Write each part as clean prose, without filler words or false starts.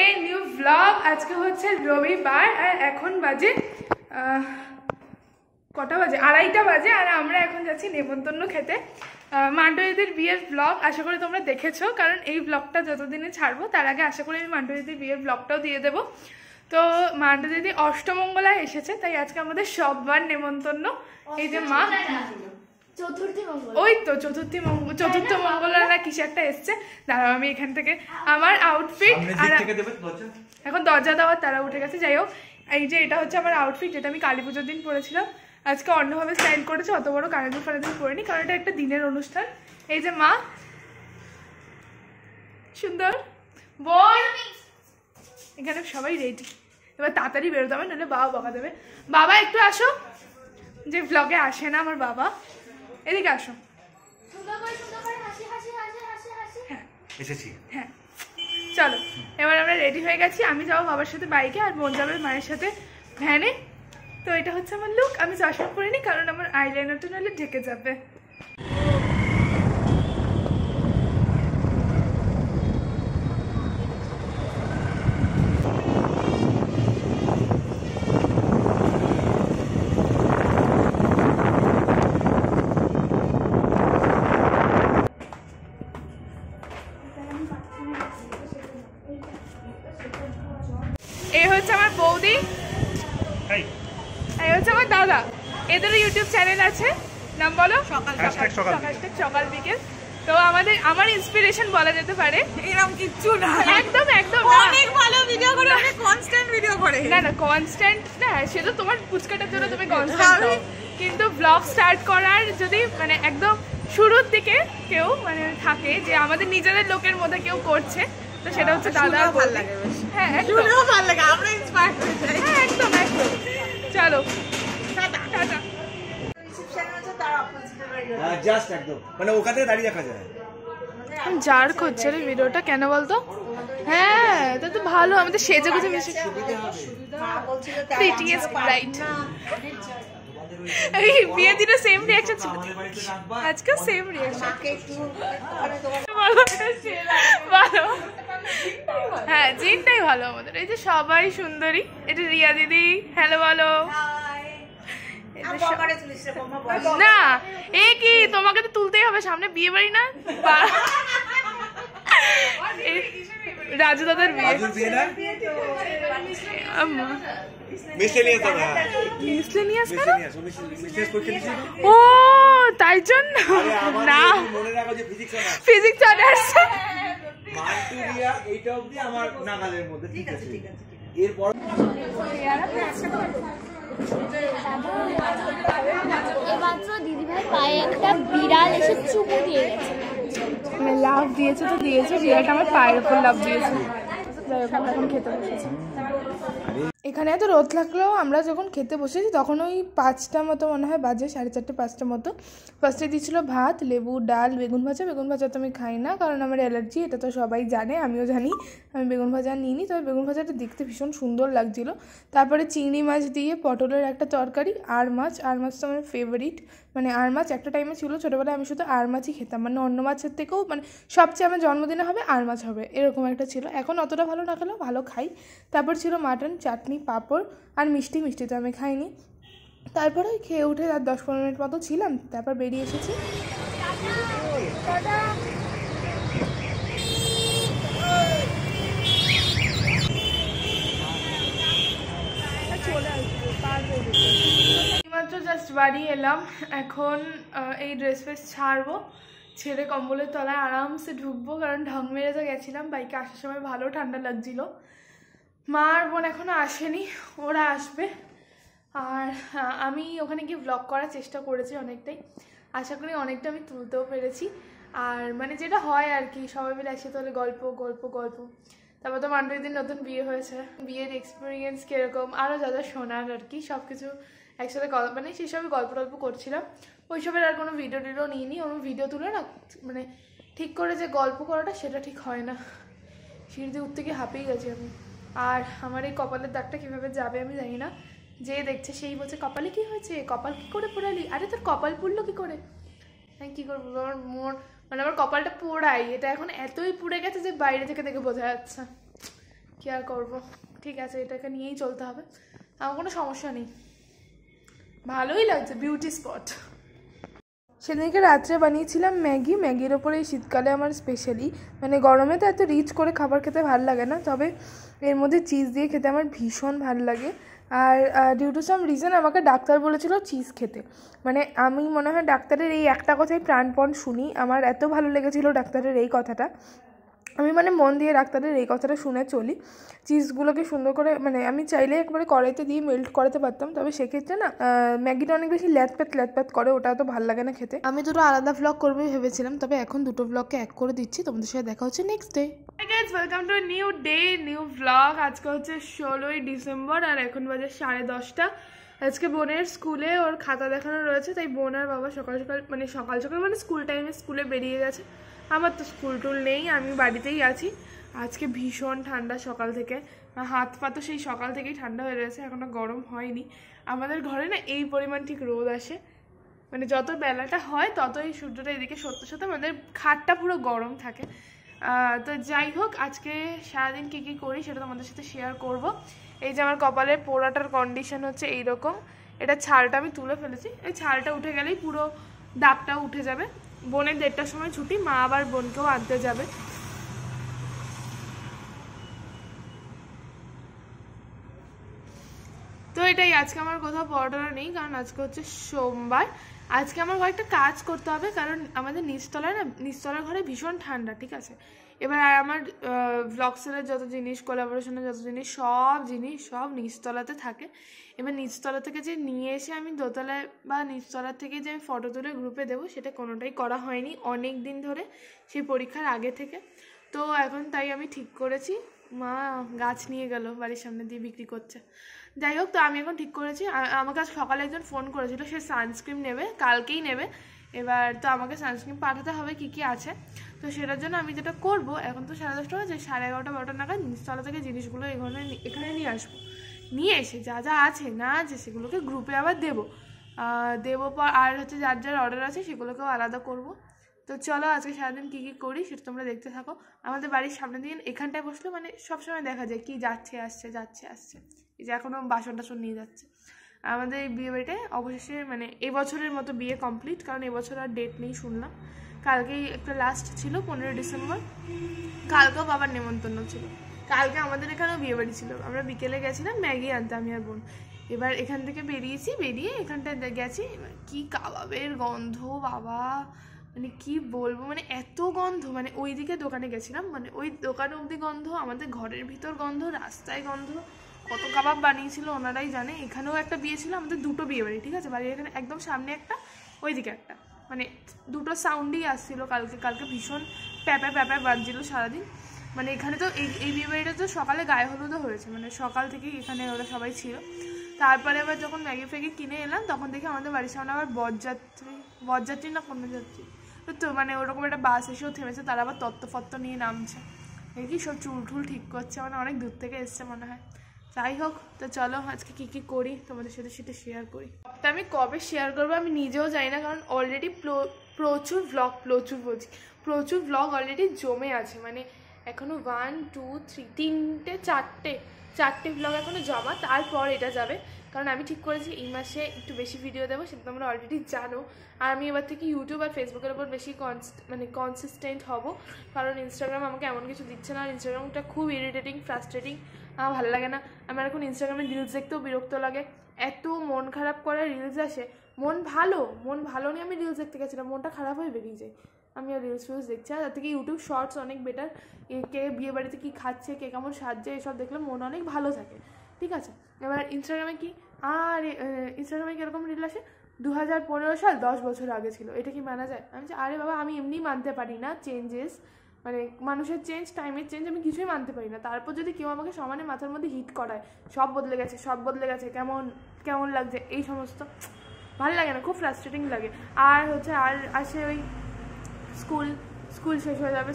Day new blog. আজকে হচ্ছে রবিবার আর এখন বাজে কটা বাজে, 2:30 বাজে। আর আমরা এখন যাচ্ছি নেমন্তন্ন খেতে। মান্টুদিদির বিয়ের ব্লগ আশা করি তোমরা দেখেছো, কারণ এই ব্লগটা যতদিনে ছাড়বো তার আগে আশা করি আমি মান্টুদিদির বিয়ের ব্লগটাও দিয়ে দেবো। তো মান্টুদিদি অষ্টমঙ্গলায় এসেছে, তাই আজকে আমাদের সববার নেমন্তন্ন। এই যে মা ওই তো চতুর্থ মঙ্গলবার কিছু একটা এসছে। দাঁড়াও আমি এখান থেকে আমার আউটফিট, এখন দরজা দেওয়ার তারা উঠে গেছে। যাই হোক, এই যে এটা হচ্ছে আমার আউটফিট, যেটা আমি কালী পুজোর দিন পরেছিলাম। আজকে অন্যভাবে স্টাইল করেছে, অত বড় কানেদুল ফানেদুল পরিনি, কারণ এটা একটা দিনের অনুষ্ঠান। এই যে মা সুন্দর বোন, এখানে সবাই রেডি। এবার তাড়াতাড়ি বেরোতে হবে, নাহলে বাবা বকা দেবে। বাবা একটু আসো, যে ব্লগে আসে না আমার বাবা, এদিকে আসো। হ্যাঁ এসেছি, হ্যাঁ চলো। এবার আমরা রেডি হয়ে গেছি, আমি যাবো বাবার সাথে বাইকে, আর বোন যাবে মায়ের সাথে ভ্যানে। তো এটা হচ্ছে আমার লুক। আমি চশমা পরিনি, কারণ আমার আইলাইনারটা নাহলে ঢেকে যাবে। এই হচ্ছে আমার বৌদি, এই হচ্ছে আমার দাদা। এদেরও ইউটিউব চ্যানেল আছে, নাম বলো সকাল বিকেল। তো আমার ইন্সপিরেশন বলা যেতে পারে। এরকম কিচ্ছু না, একদম একদম অনেক ভালো ভিডিও করে, অনেক কনস্ট্যান্ট ভিডিও করে। না না কনস্ট্যান্ট না, সে তো তোমার ফুচকাটার জন্য তুমি কনস্ট্যান্ট, কিন্তু ব্লগ স্টার্ট করার যদি মানে একদম শুরুর দিকে কেউ মানে থাকে যে আমাদের নিজেদের লোকের মধ্যে কেউ করছে, তো সেটা হচ্ছে দাদা। ভালো লাগে, হ্যাঁ একদম ভালো লাগে, আমরা ইন্সপায়ার্ড হয়ে যাই। হ্যাঁ একদম একদম। চলো টাটা টাটা। জাস্ট একদম মানে ওখানে দাঁড়িয়ে দেখা যায়। যার খুঁজছে রে ভিডিওটা কেন বলতো? হ্যাঁ তা তো ভালো, আমাদের সেজে গুজে মিশে রাইট। এই বিয়ে দিনে সেম রিঅ্যাকশন ছিল, আজকে সেম রিঅ্যাকশন। ভালো, হ্যাঁ জিনটাই ভালো আমাদের। এই যে সবাই সুন্দরী, এটা রিয়া দিদি, হ্যালো বলো। না এ কি, তোমাকে তো তুলতেই হবে, সামনে বিয়ে বাড়ি না, রাজু দাদার বিয়ে। ও তাই জন্য না, ফিজিক্স চলে আসছে। এমাত্র দিদিভাই পায়ে একটা বিড়াল এসে চুমু দিয়ে গেছে, লাভ দিয়েছে তো দিয়েছে, বিড়ালটা আমার পায়ের উপর লাভ দিয়েছে। এখন খেতে বসেছি, এখানে এত রোদ লাগলেও আমরা যখন খেতে বসেছি তখন ওই 5টা মতো মনে হয় বাজে, 4:30 5টা মতো। ফার্স্টে দিয়েছিল ভাত, লেবু, ডাল, বেগুন ভাজা। বেগুন ভাজা তো আমি খাই না, কারণ আমার অ্যালার্জি, এটা তো সবাই জানে, আমিও জানি। আমি বেগুন ভাজা নিইনি, তবে বেগুন ভাজাটা দেখতে ভীষণ সুন্দর লাগছিল। তারপরে চিংড়ি মাছ দিয়ে পটলের একটা তরকারি, আর মাছ তো আমার ফেভারিট। মানে আর মাছ একটা টাইমে ছিল, ছোটোবেলায় আমি শুধু আর মাছই খেতাম, মানে অন্য মাছের থেকেও মানে সবচেয়ে আমার জন্মদিনে হবে আর মাছ হবে, এরকম একটা ছিল। এখন অতটা ভালো না খেলেও ভালো খাই। তারপর ছিল মাটন, চাটনি, পাঁপড় আর মিষ্টি তো আমি খাইনি। তারপরে খেয়ে উঠে আর 10-15 মিনিট মতো ছিলাম, তারপর বেরিয়ে এসেছি। মাত্র জাস্ট বাড়ি এলাম, এখন এই ড্রেস ফ্রেস ছাড়বো, ছেড়ে কম্বলের তলায় আরামসে ঢুকবো, কারণ ঢং মেরে তো গেছিলাম। বাইকে আসার সময় ভালো ঠান্ডা লাগছিল। মা আর বোন এখনো আসেনি, ওরা আসবে। আর আমি ওখানে গিয়ে ব্লগ করার চেষ্টা করেছি অনেকটাই, আশা করি অনেকটা আমি তুলতেও পেরেছি। আর মানে যেটা হয় আর কি, সবাই মিলে একসাথে হলে গল্প গল্প গল্প। তারপর তো মান্টুদিদির নতুন বিয়ে হয়েছে, বিয়ের এক্সপিরিয়েন্স কীরকম, আরও যা যা শোনার আর কি, সব কিছু একসাথে মানে সেসবই গল্প টল্প করছিলাম। ওইসবের আর কোনো ভিডিও টিডিও নিইনি। ওর ভিডিও তুলে না মানে ঠিক করে যে গল্প করাটা, সেটা ঠিক হয় না। সিঁড়ি দিয়ে উঠতে গিয়ে হাঁপিয়ে গেছি আমি। আর আমার এই কপালের দাগটা কীভাবে যাবে আমি জানি না। যে দেখছে সেই বলছে কপালে কি হয়েছে, কপাল কি করে পোড়ালি? আরে তোর কপাল পুড়লো কি করে? আমি কী করবো, আমার মানে আমার কপালটা পোড়াই, এটা এখন এতই পুড়ে গেছে যে বাইরে থেকে দেখে বোঝা যাচ্ছে। কি আর করবো, ঠিক আছে, এটাকে নিয়েই চলতে হবে, আমার কোনো সমস্যা নেই। ভালোই লাগছে, বিউটি স্পট। সেদিনকে রাত্রে বানিয়েছিলাম ম্যাগি। ম্যাগির ওপরে এই শীতকালে আমার স্পেশালি, মানে গরমে তো এত রিচ করে খাবার খেতে ভালো লাগে না, তবে এর মধ্যে চিজ দিয়ে খেতে আমার ভীষণ ভালো লাগে। আর ডিউ টু সাম রিজন আমাকে ডাক্তার বলেছিল চিজ খেতে, মানে আমি মনে হয় ডাক্তারের এই একটা কথাই প্রাণপণ শুনি, আমার এত ভালো লেগেছিল ডাক্তারের এই কথাটা, আমি মানে মন দিয়ে ডাক্তারের এই কথাটা শুনে চলি। চিজগুলোকে সুন্দর করে, মানে আমি চাইলে একবারে কড়াইতে দিয়ে মেল্ট করাতে পারতাম, তবে সেক্ষেত্রে না ম্যাগিটা অনেক বেশি ল্যাতপ্যাত করে, ওটা তো ভালো লাগে না খেতে। আমি দুটো আলাদা ভ্লগ করবে ভেবেছিলাম, তবে এখন দুটো ভ্লগকে এক করে দিচ্ছি। তোমাদের সাথে দেখা হচ্ছে next day. Hi guys, welcome to new day, new vlog. আজকে হচ্ছে 16ই ডিসেম্বর আর এখন বাজে 10:30। আজকে বোনের স্কুলে ওর খাতা দেখানো রয়েছে, তাই বোন আর বাবা সকাল সকাল মানে স্কুল টাইমে স্কুলে বেরিয়ে গেছে। আমার তো স্কুল টুল নেই, আমি বাড়িতেই আছি। আজকে ভীষণ ঠান্ডা সকাল থেকে, হাত পা তো সেই সকাল থেকেই ঠান্ডা হয়ে রয়েছে, এখনও গরম হয়নি। আমাদের ঘরে না এই পরিমাণ ঠিক রোদ আসে, মানে যত বেলাটা হয় ততই সূর্যটা এদিকে সত্যি আমাদের খাটটা পুরো গরম থাকে। তো যাই হোক, আজকে সারাদিন কী কী করি সেটা তোমাদের সাথে শেয়ার করব। এই যে আমার কপালের পোড়াটার কন্ডিশন হচ্ছে এইরকম, এটা ছালটা আমি তুলে ফেলেছি, এই ছালটা উঠে গেলেই পুরো দাগটাও উঠে যাবে। বোনের 1:30টার সময় ছুটি, মা আবার বোনকেও আনতে যাবে। তো এটাই, আজকে আমার কোথাও পড়াটা নেই, কারণ আজকে হচ্ছে সোমবার। আজকে আমার কয়েকটা কাজ করতে হবে, কারণ আমাদের নিচতলার ঘরে ভীষণ ঠান্ডা, ঠিক আছে। এবার আমার ভ্লগ সেলের যত জিনিস, কোলাবোরেশনের যত জিনিস, সব নিচতলাতে থাকে। এবার নিচতলা থেকে যে নিয়ে এসে আমি দোতলায় বা নিচতলা থেকে যে আমি ফটো তুলে গ্রুপে দেবো, সেটা কোনোটাই করা হয়নি অনেক দিন ধরে, সেই পরীক্ষার আগে থেকে। তো এখন তাই আমি ঠিক করেছি, মা গাছ নিয়ে গেল বাড়ির সামনে দিয়ে বিক্রি করছে। যাই হোক, তো আমি এখন ঠিক করেছি, আমাকে আজ সকালে একজন ফোন করেছিল, সে সানস্ক্রিন নেবে, কালকেই নেবে। এবার তো আমাকে সানস্ক্রিন পাঠাতে হবে কী কী আছে, তো সেটার জন্য আমি যেটা করবো, এখন তো 10:30 বাজে, 11:30-12টা নাগাদ নিচতলা থেকে জিনিসগুলো এখানে নিয়ে আসবো, নিয়ে এসে যা যা আছে না আছে সেগুলোকে গ্রুপে আবার দেবো পর, আর হচ্ছে যার যার অর্ডার আছে সেগুলোকেও আলাদা করব। তো চলো আজকে সারাদিন কী কী করি সেটা তোমরা দেখতে থাকো। আমাদের বাড়ির সামনে দিয়ে এখানটায় বসলে মানে সবসময় দেখা যায় কি যাচ্ছে আসছে, এই যে এখনও বাসন টাসন নিয়ে যাচ্ছে। আমাদের এই বিয়ে বাড়িতে অবশেষে মানে এবছরের মতো বিয়ে কমপ্লিট, কারণ এবছর আর ডেট নেই শুনলাম। কালকেই একটা লাস্ট ছিল 15 ডিসেম্বর, কালকেও বাবার নেমন্তন্ন ছিল। কালকে আমাদের এখানেও বিয়ে বাড়ি ছিল, আমরা বিকেলে গেছিলাম ম্যাগি আনতে আমি আর বোন। এবার এখান থেকে বেরিয়ে এখানটায় গেছি, কি কাবাবের গন্ধ বাবা, মানে কি বলবো, মানে এত গন্ধ, মানে ওইদিকে দোকানে গেছিলাম, মানে ওই দোকানে অবধি গন্ধ, আমাদের ঘরের ভিতর গন্ধ, রাস্তায় গন্ধ, কত কাবাব বানিয়েছিল ওনারাই জানে। এখানেও একটা বিয়ে ছিল, আমাদের দুটো বিয়ে বাড়ি, ঠিক আছে, বাড়ির এখানে একদম সামনে একটা, ওইদিকে একটা, মানে দুটো সাউন্ডই আসছিল। কালকে ভীষণ প্যাপা বাজছিল সারাদিন। মানে এখানে তো এই বিয়ে বাড়িটা তো সকালে গায়ে হলুদও হয়েছে, মানে সকাল থেকেই এখানে ওরা সবাই ছিল। তারপরে আবার যখন ম্যাগি ফ্যাগি কিনে এলাম, তখন দেখি আমাদের বাড়ির সামনে আবার বরযাত্রী না কোনো যাত্রী তো, মানে ওরকম একটা বাস এসেও থেমেছে, তারা আবার তত্ত্ব নিয়ে নামছে, দেখি সব চুল ঠিক করছে, মানে অনেক দূর থেকে এসছে মনে হয়। যাই হোক, তো চলো আজকে কী কী করি তোমাদের সাথে সেটা শেয়ার করি। তা আমি কবে শেয়ার করবো আমি নিজেও জানি না, কারণ অলরেডি প্রচুর ভ্লগ অলরেডি জমে আছে, মানে এখনও 1 2 3 4টে ভ্লগ এখনও জমা, তারপর এটা যাবে। কারণ আমি ঠিক করেছি এই মাসে একটু বেশি ভিডিও দেবো, সেটা তোমরা অলরেডি জানো। আর আমি এবার থেকে ইউটিউব আর ফেসবুকের ওপর বেশি কনসিস্টেন্ট হব, কারণ ইনস্টাগ্রাম আমাকে এমন কিছু দিচ্ছে না। আর ইনস্টাগ্রামটা খুব ইরিটেটিং, ফ্রাস্ট্রেটিং, আমার ভালো লাগে না। আমার এখন ইনস্টাগ্রামে রিলস দেখতেও বিরক্ত লাগে, এত মন খারাপ করে রিলস আসে। মন ভালো নিয়ে আমি রিলস দেখতে গেছিলাম, মনটা খারাপ হয়ে বেরিয়ে যায়, আমি আর রিলস দেখছি। আর তার থেকে ইউটিউব শর্টস অনেক বেটার, কে বিয়ে বাড়িতে কী খাচ্ছে, কে কেমন সাজছে, এসব দেখলে মন অনেক ভালো থাকে, ঠিক আছে। এবার ইনস্টাগ্রামে কীরকম রিল আসে, 2015 সাল 10 বছর আগে ছিল, এটা কি মানা যায়? আমি আরে বাবা, আমি এমনি মানতে পারি না চেঞ্জেস, মানে মানুষের চেঞ্জ, টাইমের চেঞ্জ, আমি কিছুই মানতে পারি না। তারপর যদি কেউ আমাকে সমানে মাথার মধ্যে হিট করায় সব বদলে গেছে, কেমন লাগছে, এই সমস্ত ভালো লাগে না, খুব ফ্রাস্ট্রেটিং লাগে। আর হচ্ছে আর আসে ওই স্কুল শেষ হয়ে যাবে,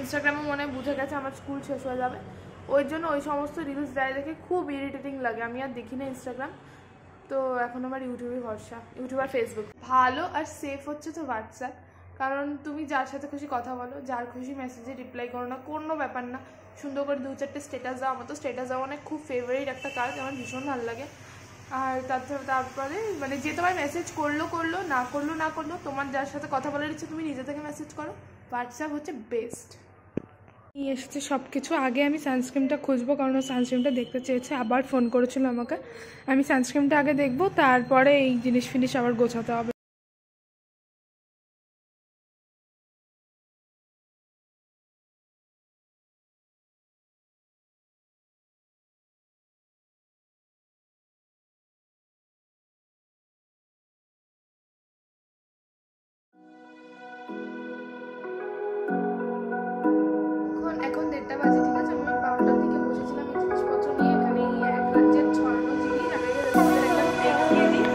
ইনস্টাগ্রামে মনে হয় বুঝে গেছে আমার স্কুল শেষ হয়ে যাবে, ওই জন্য ওই সমস্ত রিলস দেয় দেখে খুব ইরিটেটিং লাগে, আমি আর দেখি না ইনস্টাগ্রাম। তো এখন আমার ইউটিউবে ভরসা, ইউটিউব আর ফেসবুক। ভালো আর সেফ হচ্ছে তো হোয়াটসঅ্যাপ, কারণ তুমি যার সাথে খুশি কথা বলো, যার খুশি মেসেজে রিপ্লাই করো না, কোনো ব্যাপার না, সুন্দর করে 2-4টে স্ট্যাটাস দাও। আমার তো স্ট্যাটাস দেওয়া অনেক খুব ফেভারিট একটা কাজ, আমার ভীষণ ভালো লাগে। আর তারপরে মানে যে তোমার মেসেজ করলো না করলো, তোমার যার সাথে কথা বলার ইচ্ছে তুমি নিজে থেকে মেসেজ করো। হোয়াটসঅ্যাপ হচ্ছে বেস্ট। নিয়ে এসেছে সব কিছু। আগে আমি সানস্ক্রিনটা খুঁজবো, কারণ ও সানস্ক্রিনটা দেখতে চেয়েছে, আবার ফোন করেছিল আমাকে। আমি সানস্ক্রিনটা আগে দেখবো, তারপরে এই জিনিস ফিনিস আবার গোছাতে হবে। এখন 1:30 বাজে, ঠিক আছে। আমি 12টার দিকে বসেছিলাম এই জিনিসপত্র নিয়ে। এখানে এক রাজ্যের ছড়ানো জিনিস আমি দেখিয়ে দিই।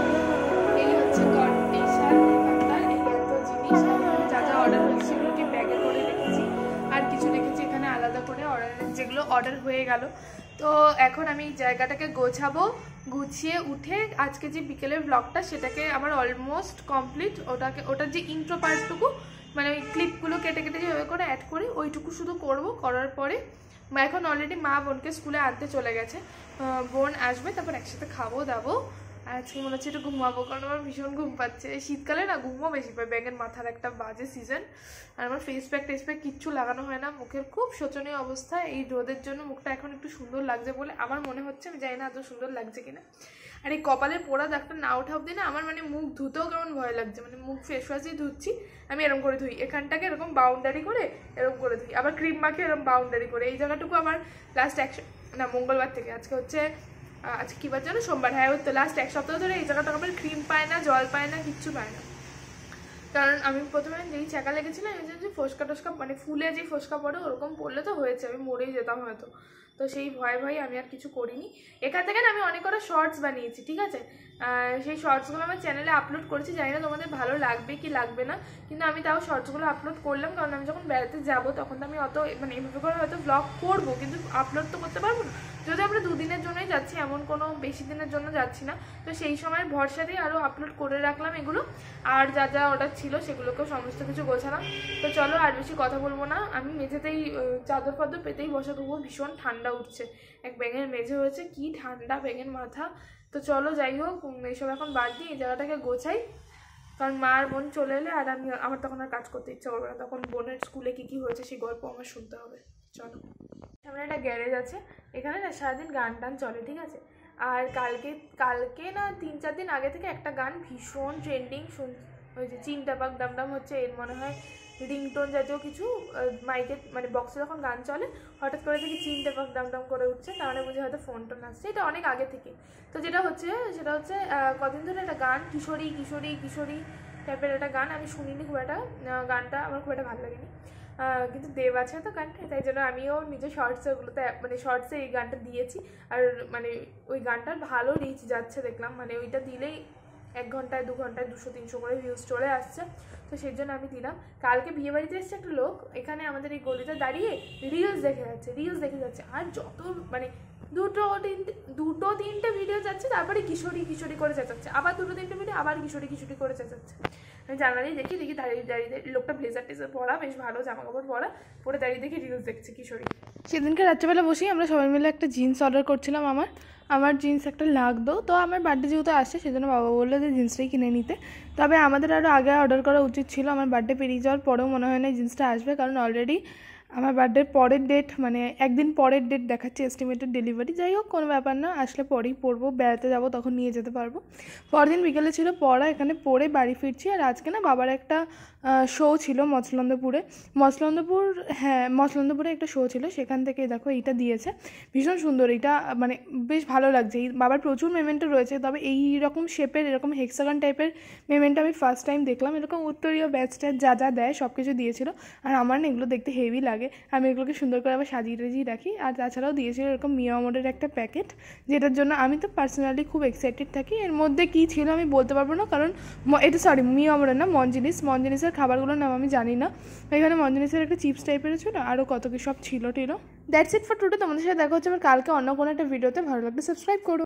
এই হচ্ছে কন্ডিশন, এখানকার এই এত জিনিস যা যা অর্ডার হয়েছে সেগুলোকে ব্যাগে করে রেখেছি। আর কিছু রেখেছি এখানে আলাদা করে যেগুলো অর্ডার হয়ে গেল। তো এখন আমি এই জায়গাটাকে গোছাবো, গুছিয়ে উঠে আজকে যে বিকেলের ব্লগটা সেটাকে আমার অলমোস্ট কমপ্লিট। ওটার যে ইন্ট্রো পার্টটুকু মানে ওই ক্লিপগুলো কেটে যেভাবে করে অ্যাড করি ওইটুকু শুধু করব। করার পরে এখন অলরেডি মা বোনকে স্কুলে আনতে চলে গেছে, বোন আসবে, তারপর একসাথে খাবো দাবো। আজকে মনে হচ্ছে একটু ঘুমাবো, কারণ আমার ভীষণ ঘুম পাচ্ছে। শীতকালে না ঘুমও বেশি পায়, ব্যাঙের মাথার একটা বাজে সিজন। আর আমার ফেস প্যাক কিচ্ছু লাগানো হয় না, মুখের খুব শোচনীয় অবস্থা। এই রোদের জন্য মুখটা এখন একটু সুন্দর লাগছে বলে আমার মনে হচ্ছে, আমি জানি না এত সুন্দর লাগছে কিনা। আর এই কপালের পোড়া দাগটা না ওঠা অব্দি না আমার মানে মুখ ধুতেও কেমন ভয় লাগছে। মানে মুখ ফেস ওয়াশই ধুচ্ছি আমি, এরকম করে ধুই, এখানটাকে এরকম বাউন্ডারি করে এরকম করে ধুই, আবার ক্রিম মাখে এরকম বাউন্ডারি করে। এই জায়গাটুকু আমার লাস্ট মঙ্গলবার থেকে, আজকে কী বার জন্য সোমবার, হ্যাঁ ওই তো লাস্ট 1 সপ্তাহ ধরে এই জায়গাটা আমার ক্রিম পায় না, জল পায় না, কিচ্ছু পায় না। কারণ আমি প্রথমে যেই চাকা লেগেছিলাম আমি যে ফোসকা টোসকা মানে ফুলে যেই ফোসকা পড়ে ওরকম পড়লে তো হয়েছে, আমি মরেই যেতাম হয়তো। তো সেই ভয়ে আমি আর কিছু করিনি। এখান থেকে না আমি অনেক কটা শর্টস বানিয়েছি, ঠিক আছে। সেই শর্টসগুলো আমার চ্যানেলে আপলোড করেছি, জানি না তোমাদের ভালো লাগবে কি লাগবে না, কিন্তু আমি তাও শর্টসগুলো আপলোড করলাম। কারণ আমি যখন বেড়াতে যাবো তখন তো আমি অত মানে এভাবে করে হয়তো ব্লগ করবো, কিন্তু আপলোড তো করতে পারবো না। যদি আমরা 2 দিনের জন্যই যাচ্ছি, এমন কোনো বেশি দিনের জন্য যাচ্ছি না, তো সেই সময় ভরসাতেই আরও আপলোড করে রাখলাম এগুলো। আর যা যা অর্ডার ছিল সেগুলোকেও সমস্ত কিছু গোছালাম। তো চলো আর বেশি কথা বলবো না, আমি মেঝেতেই চাদর ফাদর পেতেই বসে দেবো। ভীষণ ঠান্ডা উঠছে, এক ব্যাঙের মেঝে হয়েছে, কি ঠান্ডা ব্যাঙের মাথা। তো চলো যাই হোক, এইসব এখন বাদ দিয়ে এই জায়গাটাকে গোছাই। কারণ মা আর বোন চলে এলে আর আমার তখন আর কাজ করতে ইচ্ছা করবে না, তখন বোনের স্কুলে কী হয়েছে সেই গল্প আমার শুনতে হবে। চলো, সামনে একটা গ্যারেজ আছে, এখানে না সারাদিন গান টান চলে, ঠিক আছে। আর কালকে না 3-4 দিন আগে থেকে একটা গান ভীষণ ট্রেন্ডিং ওই যে চিনটা পাক ডামডাম হচ্ছে, এর মনে হয় রিংটোন জাতীয় কিছু মাইকে মানে বক্সে যখন গান চলে হঠাৎ করে দেখি চিনটা পাক ডামডাম করে উঠছে, তার মানে বুঝে হয়তো ফোন টোন আসছে। এটা অনেক আগে থেকে। তো যেটা হচ্ছে সেটা হচ্ছে কদিন ধরে একটা গান কিশোরী টাইপের একটা গান আমি শুনিনি খুব একটা, গানটা আমার খুব একটা ভালো লাগেনি, কিন্তু দেব আছে তো গানটা, তাই জন্য আমিও নিজের শর্টসগুলোতে মানে শর্টসে এই গানটা দিয়েছি। আর মানে ওই গানটার ভালো রিচ যাচ্ছে দেখলাম, মানে ওইটা দিলেই 1 ঘন্টায় 2 ঘন্টায় 200-300 করে ভিউজ চলে আসছে। তো সেই জন্য আমি দিলাম। কালকে বিয়েবাড়িতে এসছে একটা লোক, এখানে আমাদের এই গলিতে দাঁড়িয়ে রিলস দেখে যাচ্ছে। আর যত মানে 2-3টে ভিডিও যাচ্ছে, তারপরে কিশোরী করে চেঁচাচ্ছে, আবার 2-3টে ভিডিও আবার কিশোরী করে চেঁচাচ্ছে। আমি জানালেই দেখি দাঁড়িয়ে লোকটা ব্লেজার টেজার পরা, বেশ ভালো জামা কাপড় পরে দাঁড়িয়ে দেখি রিলস দেখছে কিশোরী। সেদিনকে রাত্রেবেলা বসেই আমরা সবাই মিলে একটা জিন্স অর্ডার করছিলাম। আমার জিন্স একটা লাগতো, তো আমার বার্থডে যেহেতু আসছে সেজন্য বাবা বললো যে জিন্সটাই কিনে নিতে। তবে আমাদের আরও আগে অর্ডার করা উচিত ছিল, আমার বার্থডে পেরিয়ে যাওয়ার পরেও মনে হয় না এই জিন্সটা আসবে, কারণ অলরেডি আমার বার্থডের পরের ডেট মানে একদিন পরের ডেট দেখাচ্ছে এস্টিমেটেড ডেলিভারি। যাই হোক কোনো ব্যাপার না, আসলে পরেই পরবো, বেড়াতে যাবো তখন নিয়ে যেতে পারবো। পরদিন বিকেলে ছিল পড়া, এখানে পড়ে বাড়ি ফিরছি। আর আজকে না বাবার একটা শো ছিল মচলন্দপুরে একটা শো ছিল, সেখান থেকে দেখো এইটা দিয়েছে, ভীষণ সুন্দর। এইটা মানে বেশ ভালো লাগছে। এই বাবার প্রচুর মেমেন্টো রয়েছে, তবে এই রকম শেপের এরকম হেক্সাগন টাইপের মেমেন্টো আমি ফার্স্ট টাইম দেখলাম। এরকম উত্তরীয় ব্যাচটার যা দেয় সব কিছু দিয়েছিল। আর আমার না এগুলো দেখতে হেভি লাগে, আমি এগুলোকে সুন্দর করে আবার সাজিয়ে রাখি। আর তাছাড়াও দিয়েছিল এরকম মিয়ামোরের একটা প্যাকেট, যেটার জন্য আমি তো পার্সোনালি খুব এক্সাইটেড থাকি। এর মধ্যে কী ছিল আমি বলতে পারবো না, কারণ এটা মিয়ামোরের না মঞ্জিনিসের খাবারগুলোর নাম আমি জানি না। এখানে মঞ্জিনিসের একটা চিপস টাইপের ছিল, আরও কত কি সব ছিল। That's it for today. তোমাদের সাথে দেখা হচ্ছে আমার কালকে অন্য কোনো একটা ভিডিওতে। ভালো লাগলে সাবস্ক্রাইব করো।